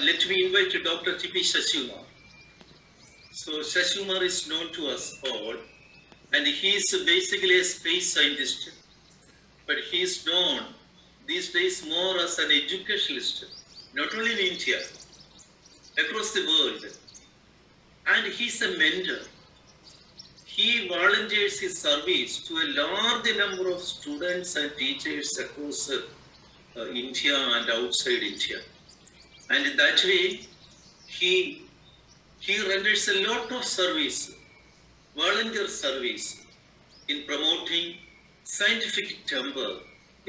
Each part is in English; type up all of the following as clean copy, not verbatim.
let me invite Dr. T.P. Shashimar. So Shashimar is known to us all, and he is basically a space scientist, but he is known these days more as an educationalist, not only in India, across the world. And he's a mentor. He volunteers his service to a large number of students and teachers across India and outside India. And in that way, he renders a lot of service, volunteer service, in promoting scientific temper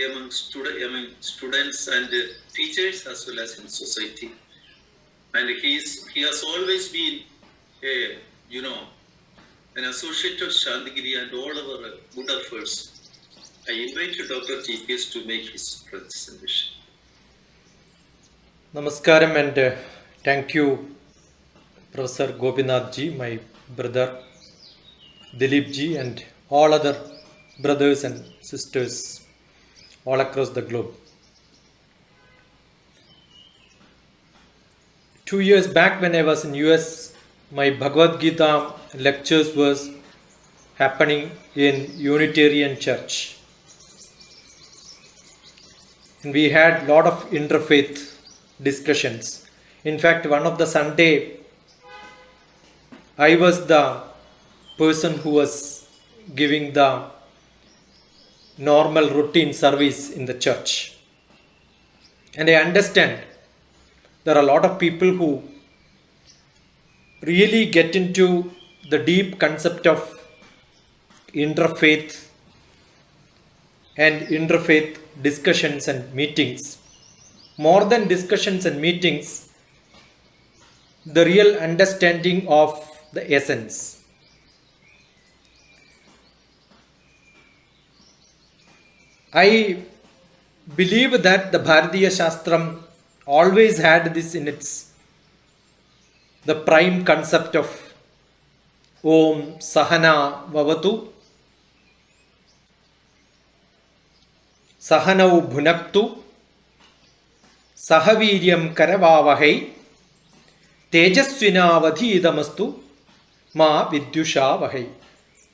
among students and teachers as well as in society. And he has always been an associate of Shantigiri and all our good efforts. I invite Dr. TPS to make his presentation. Namaskaram and thank you, Professor Gopinath ji, my brother Dilip ji, and all other brothers and sisters all across the globe. 2 years back when I was in US, my Bhagavad Gita lectures was happening in Unitarian Church. And we had a lot of interfaith discussions. In fact, one of the Sunday, I was the person who was giving the normal routine service in the church. And I understand there are a lot of people who really get into the deep concept of interfaith and interfaith discussions and meetings. More than discussions and meetings, the real understanding of the essence. I believe that the Bharatiya Shastram always had this in its the prime concept of Om Sahana Vavatu Sahanau Bhunaktu Sahaviryam Karavavahai Tejasvinavadhidamastu Ma Vidyushavahai.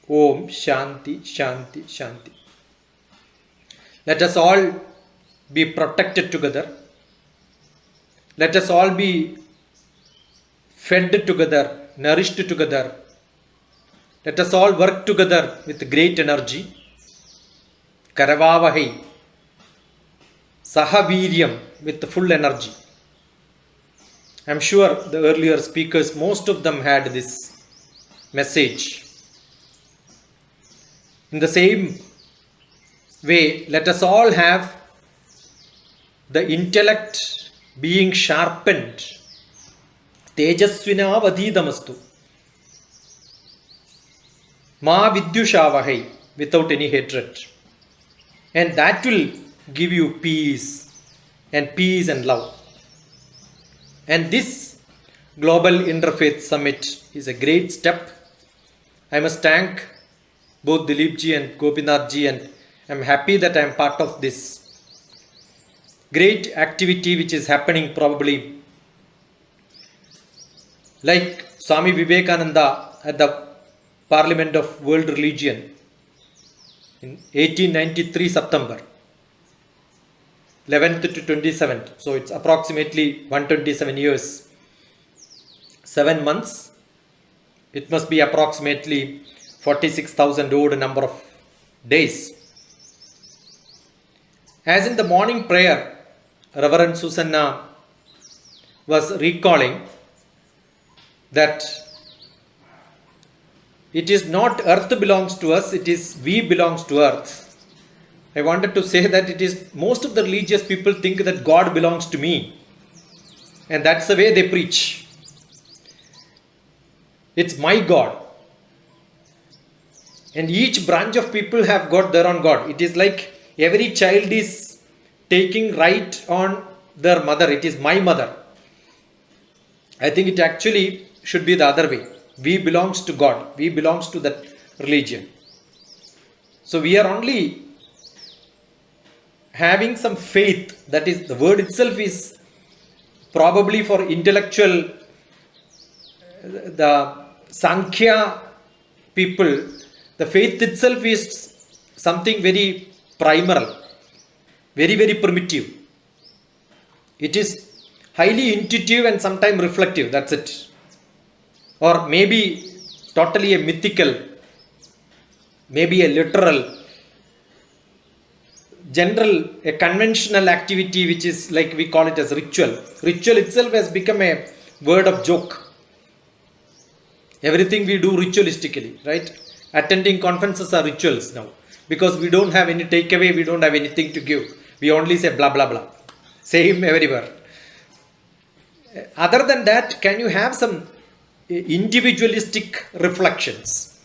Om Shanti Shanti Shanti. Let us all be protected together. Let us all be fed together, nourished together. Let us all work together with great energy. Karavavahai, Sahaviryam, with full energy. I am sure the earlier speakers, most of them had this message. In the same way, let us all have the intellect being sharpened. Tejasvina vadidamastu. Ma vidyushavahai, without any hatred. And that will give you peace and love. And this Global Interfaith Summit is a great step. I must thank both Dilip ji and Gopinath ji, and I am happy that I am part of this great activity which is happening probably like Swami Vivekananda at the Parliament of World Religion in 1893 September 11th to 27th. So it's approximately 127 years, 7 months. It must be approximately 46,000 odd number of days. As in the morning prayer, Reverend Susanna was recalling that it is not earth belongs to us, it is we belongs to earth. I wanted to say that it is most of the religious people think that God belongs to me, and that's the way they preach. It's my God. And each branch of people have got their own God. It is like every child is taking right on their mother. It is my mother. I think it actually should be the other way. We belongs to God. We belongs to that religion. So we are only having some faith. That is, the word itself is probably for intellectual, the Sankhya people, the faith itself is something very primal, very, very primitive. It is highly intuitive and sometimes reflective, that's it. Or maybe totally a mythical, maybe a literal, general, a conventional activity which is like we call it as ritual. Ritual itself has become a word of joke. Everything we do ritualistically, right? Attending conferences are rituals now because we don't have any takeaway, we don't have anything to give. We only say blah blah blah. Same everywhere. Other than that, can you have some individualistic reflections?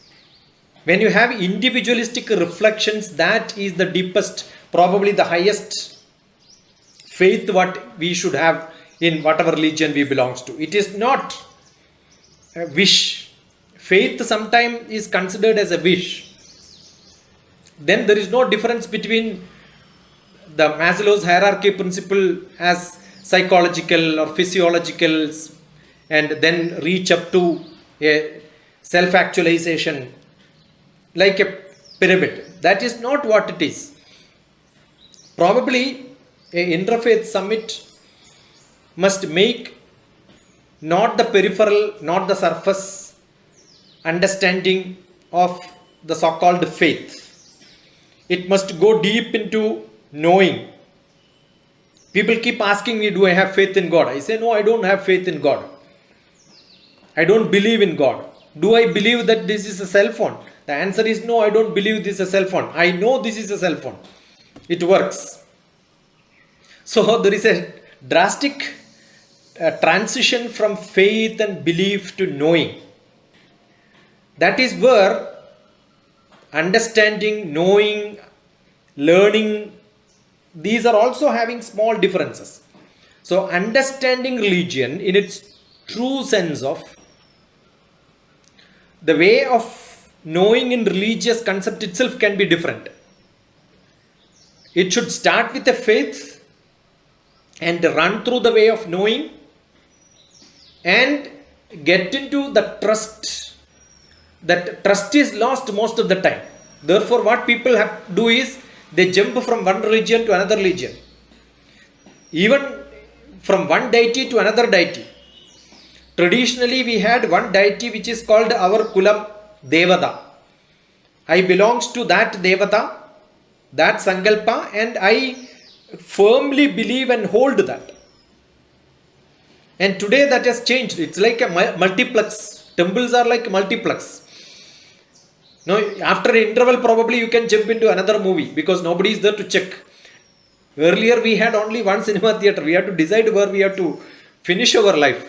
When you have individualistic reflections, that is the deepest, probably the highest faith what we should have in whatever religion we belongs to. It is not a wish. Faith sometimes is considered as a wish. Then there is no difference between the Maslow's hierarchy principle as psychological or physiological, and then reach up to a self-actualization like a pyramid. That is not what it is. Probably a interfaith summit must make not the peripheral, not the surface understanding of the so-called faith. It must go deep into knowing. People keep asking me, do I have faith in God? I say, no, I don't have faith in God. I don't believe in God. Do I believe that this is a cell phone? The answer is no, I don't believe this is a cell phone. I know this is a cell phone. It works. So there is a drastic transition from faith and belief to knowing. That is where understanding, knowing, learning, these are also having small differences. So understanding religion in its true sense of the way of knowing in religious concept itself can be different. It should start with a faith and run through the way of knowing and get into the trust. That trust is lost most of the time. Therefore, what people have to do is they jump from one religion to another religion. Even from one deity to another deity. Traditionally, we had one deity which is called our Kulam Devata. I belongs to that Devata, that Sankalpa, and I firmly believe and hold that. And today that has changed. It's like a multiplex. Temples are like multiplex. Now, after an interval, probably you can jump into another movie because nobody is there to check. Earlier, we had only one cinema theater. We had to decide where we have to finish our life.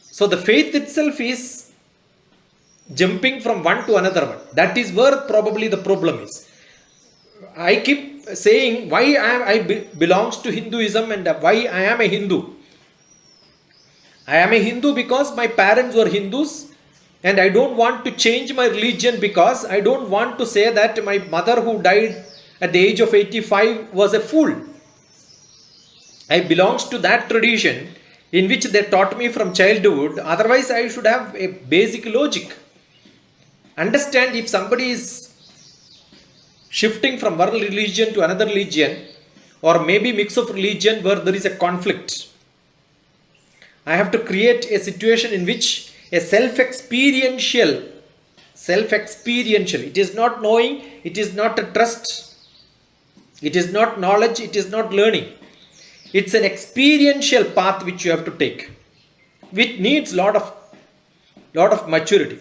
So, the faith itself is jumping from one to another one. That is where probably the problem is. I keep saying why I belongs to Hinduism and why I am a Hindu. I am a Hindu because my parents were Hindus. And I don't want to change my religion because I don't want to say that my mother who died at the age of 85 was a fool. I belongs to that tradition in which they taught me from childhood. Otherwise, I should have a basic logic. Understand, if somebody is shifting from one religion to another religion, or maybe mix of religion where there is a conflict, I have to create a situation in which a self-experiential, it is not knowing, it is not a trust, it is not knowledge, it is not learning. It's an experiential path which you have to take, which needs lot of maturity,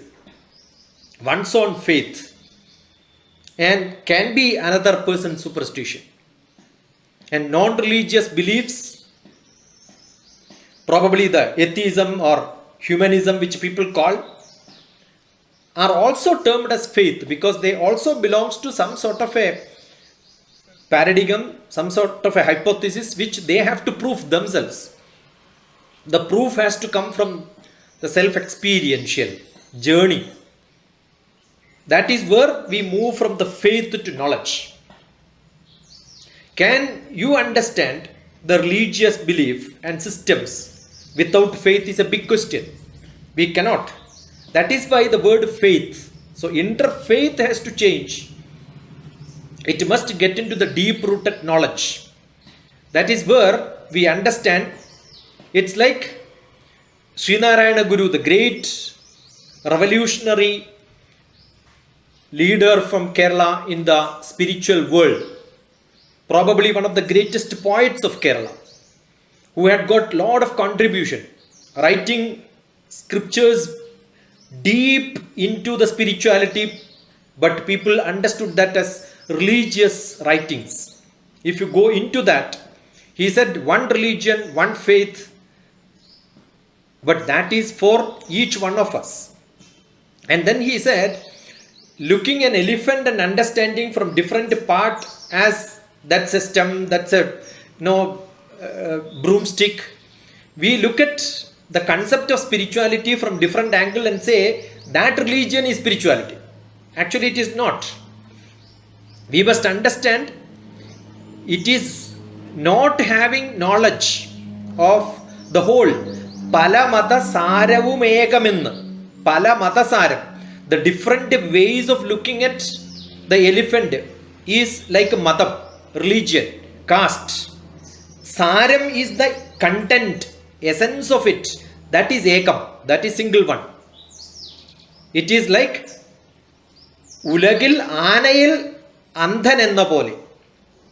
one's own faith, and can be another person's superstition. And non-religious beliefs, probably the atheism or humanism which people call, are also termed as faith because they also belongs to some sort of a paradigm, some sort of a hypothesis which they have to prove themselves. The proof has to come from the self-experiential journey. That is where we move from the faith to knowledge. Can you understand the religious belief and systems without faith is a big question. We cannot. That is why the word faith. So interfaith has to change. It must get into the deep-rooted knowledge. That is where we understand. It's like Srinarayana Guru, the great revolutionary leader from Kerala in the spiritual world, probably one of the greatest poets of Kerala, who had got a lot of contribution, writing scriptures deep into the spirituality, but people understood that as religious writings. If you go into that, he said one religion, one faith, but that is for each one of us. And then he said, looking an elephant and understanding from different part as that system, that's a broomstick. We look at the concept of spirituality from different angle and say that religion is spirituality. Actually, it is not. We must understand it is not having knowledge of the whole. Pala mata saravum ekamennu. Pala mata saram. The different ways of looking at the elephant is like matam, religion, caste. Saram is the content, essence of it. That is ekam, that is single one. It is like ulagil aanayil andhan enna pole.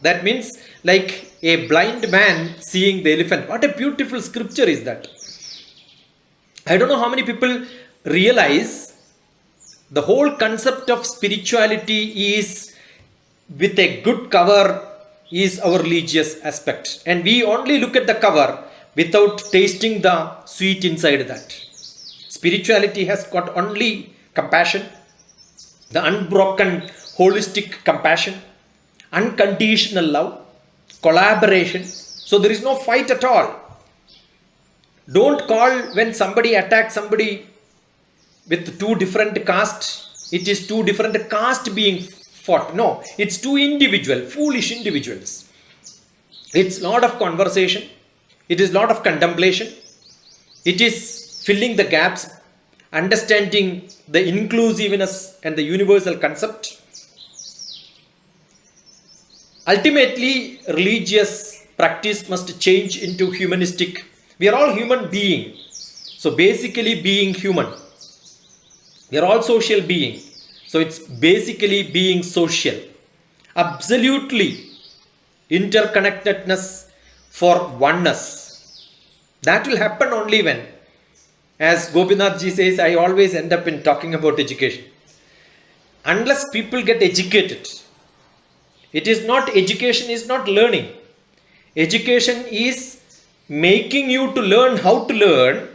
That means like a blind man seeing the elephant. What a beautiful scripture is that. I don't know how many people realize the whole concept of spirituality is with a good cover is our religious aspect. And we only look at the cover without tasting the sweet inside that. Spirituality has got only compassion, the unbroken holistic compassion, unconditional love, collaboration. So there is no fight at all. Don't call when somebody attacks somebody with two different castes, it is two different castes being fought. No, it's two foolish individuals. It's lot of conversation. It is lot of contemplation. It is filling the gaps, understanding the inclusiveness and the universal concept. Ultimately, religious practice must change into humanistic. We are all human beings. So basically being human. We are all social beings. So it's basically being social. Absolutely interconnectedness for oneness. That will happen only when, as Gopinath ji says, I always end up in talking about education. Unless people get educated, it is not education, is not learning. Education is making you to learn how to learn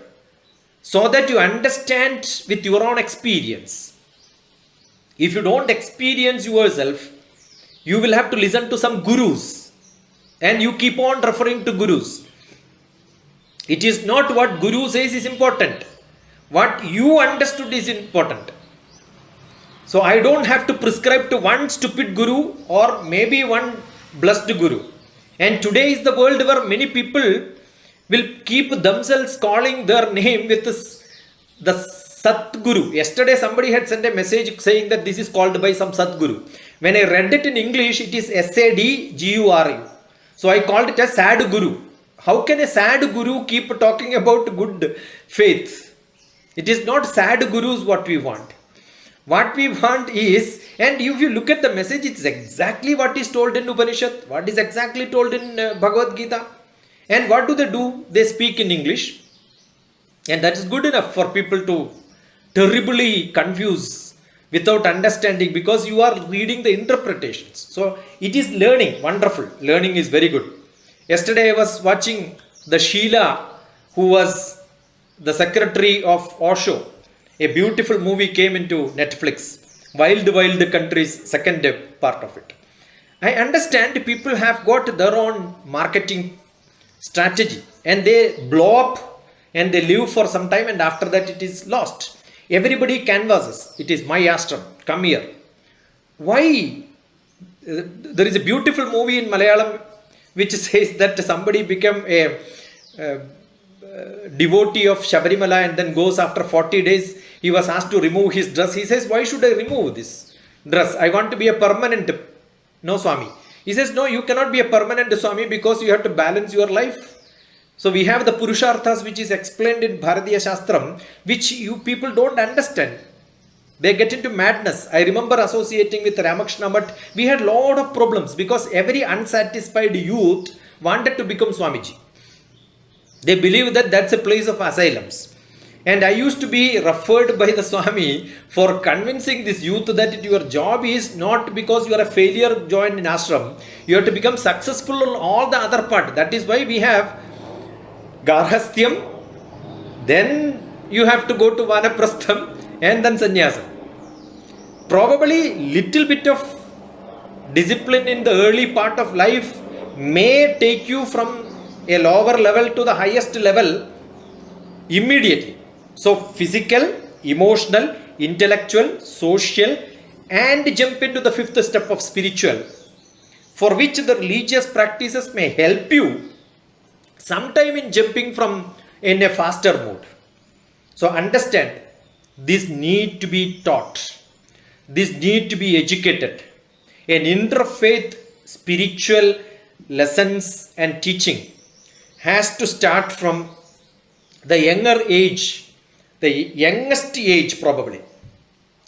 so that you understand with your own experience. If you don't experience yourself, you will have to listen to some gurus and you keep on referring to gurus. It is not what guru says is important. What you understood is important. So I don't have to prescribe to one stupid guru or maybe one blessed guru. And today is the world where many people will keep themselves calling their name with the Satguru. Yesterday somebody had sent a message saying that this is called by some Satguru. When I read it in English, it is Sadguru. So I called it as Sad Guru. How can a sad guru keep talking about good faith? It is not sad gurus what we want. What we want is, and if you look at the message, it's exactly what is told in Upanishad, what is exactly told in Bhagavad Gita. And what do? They speak in English. And that is good enough for people to terribly confuse without understanding, because you are reading the interpretations. So it is learning, wonderful. Learning is very good. Yesterday I was watching the Sheila, who was the secretary of Osho. A beautiful movie came into Netflix. Wild Wild Countries, second part of it. I understand people have got their own marketing strategy and they blow up and they live for some time and after that it is lost. Everybody canvasses. It is my ashram. Come here. Why? There is a beautiful movie in Malayalam which says that somebody become a devotee of Shabarimala and then goes after 40 days, he was asked to remove his dress. He says, why should I remove this dress? I want to be a permanent, no Swami. He says, no, you cannot be a permanent Swami because you have to balance your life. So we have the Purusharthas which is explained in Bharatiya Shastram, which you people don't understand. They get into madness. I remember associating with Ramakrishna Bhatt. We had lot of problems because every unsatisfied youth wanted to become Swamiji. They believe that that's a place of asylums. And I used to be referred by the Swami for convincing this youth that your job is not because you are a failure joined in ashram. You have to become successful on all the other part. That is why we have Garhasthyam, then you have to go to Vanaprastham and then Sannyasam. Probably little bit of discipline in the early part of life may take you from a lower level to the highest level immediately. So physical, emotional, intellectual, social, and jump into the fifth step of spiritual, for which the religious practices may help you sometime in jumping from in a faster mode. So understand, this need to be taught. This need to be educated. An interfaith spiritual lessons and teaching has to start from the younger age, the youngest age probably.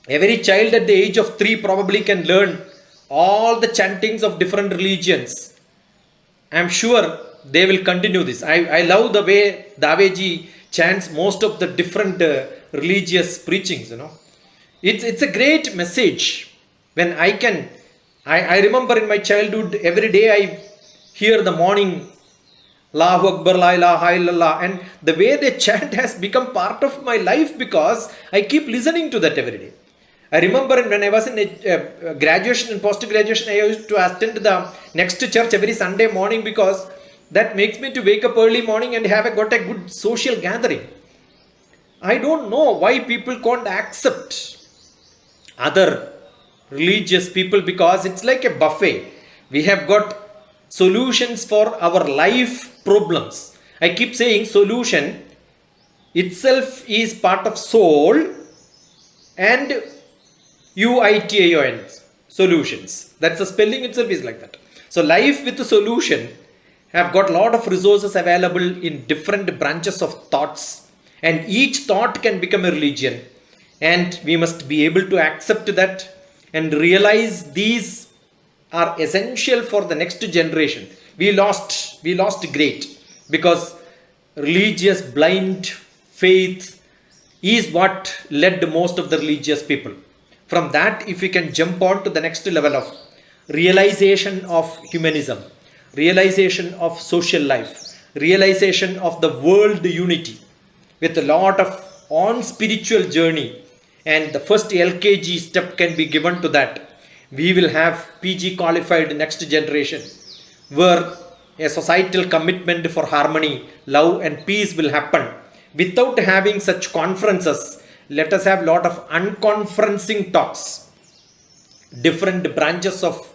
Every child at the age of 3 probably can learn all the chantings of different religions. I am sure they will continue this. I love the way Daveji chants most of the different religious preachings, It's a great message. When I remember in my childhood, every day I hear the morning Allahu Akbar, La ilaha illallah, and the way they chant has become part of my life because I keep listening to that every day. I remember when I was in graduation and post-graduation, I used to attend the next church every Sunday morning because that makes me to wake up early morning and got a good social gathering. I don't know why people can't accept other religious people because it's like a buffet. We have got solutions for our life problems. I keep saying solution itself is part of soul and UITION, solutions. That's the spelling itself is like that. So life with the solution have got lot of resources available in different branches of thoughts, and each thought can become a religion, and we must be able to accept that and realize these are essential for the next generation. We lost great because religious blind faith is what led most of the religious people. From that, if we can jump on to the next level of realization of humanism, realization of social life, realization of the world unity with a lot of on spiritual journey, and the first LKG step can be given to that, we will have PG qualified next generation where a societal commitment for harmony, love and peace will happen. Without having such conferences, let us have lot of unconferencing talks. Different branches of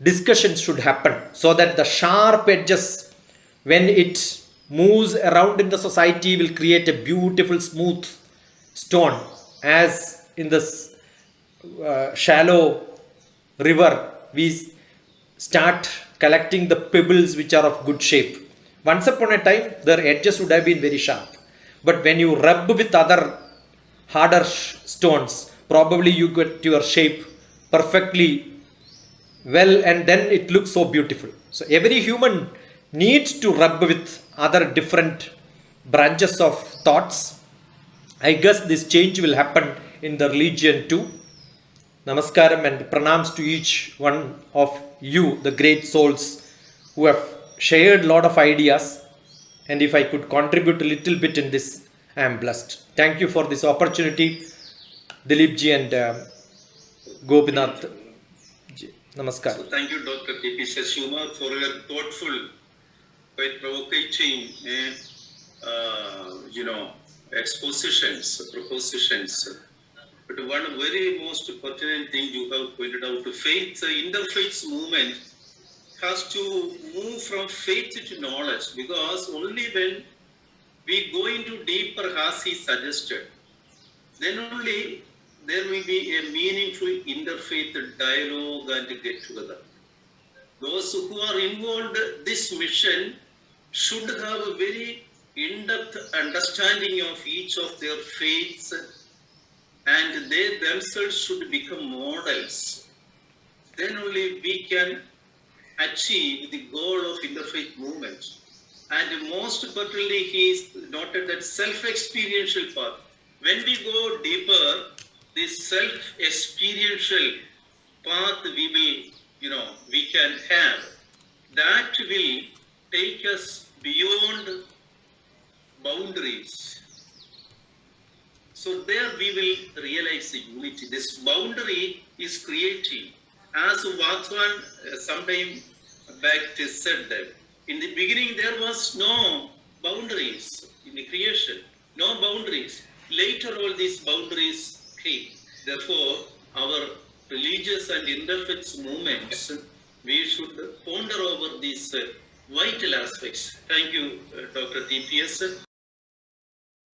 discussions should happen so that the sharp edges, when it moves around in the society, will create a beautiful smooth stone, as in this shallow river we start collecting the pebbles which are of good shape. Once upon a time their edges would have been very sharp, but when you rub with other harder stones, probably you get your shape perfectly well, and then it looks so beautiful. So every human needs to rub with other different branches of thoughts. I guess this change will happen in the religion too. Namaskaram and pranams to each one of you, the great souls who have shared a lot of ideas, and if I could contribute a little bit in this, I am blessed. Thank you for this opportunity, Dilip ji and Gopinath ji. Namaskar. So thank you, Dr. T.P. Shashimar, for your thoughtful, quite provocating, propositions. But one very most pertinent thing you have pointed out, to faith, interfaith movement has to move from faith to knowledge, because only when we go into deeper, as he suggested, then only there will be a meaningful interfaith dialogue and get together. Those who are involved in this mission should have a very in-depth understanding of each of their faiths, and they themselves should become models. Then only we can achieve the goal of interfaith movement. And most particularly, he noted that self-experiential path. When we go deeper, this self-experiential path we can have, that will take us beyond boundaries. So there we will realize the unity. This boundary is creating. As Vatswan sometime back said that in the beginning there was no boundaries in the creation, no boundaries. Later all these boundaries came. Therefore, our religious and interfaith movements, we should ponder over these vital aspects. Thank you, Dr. TPS.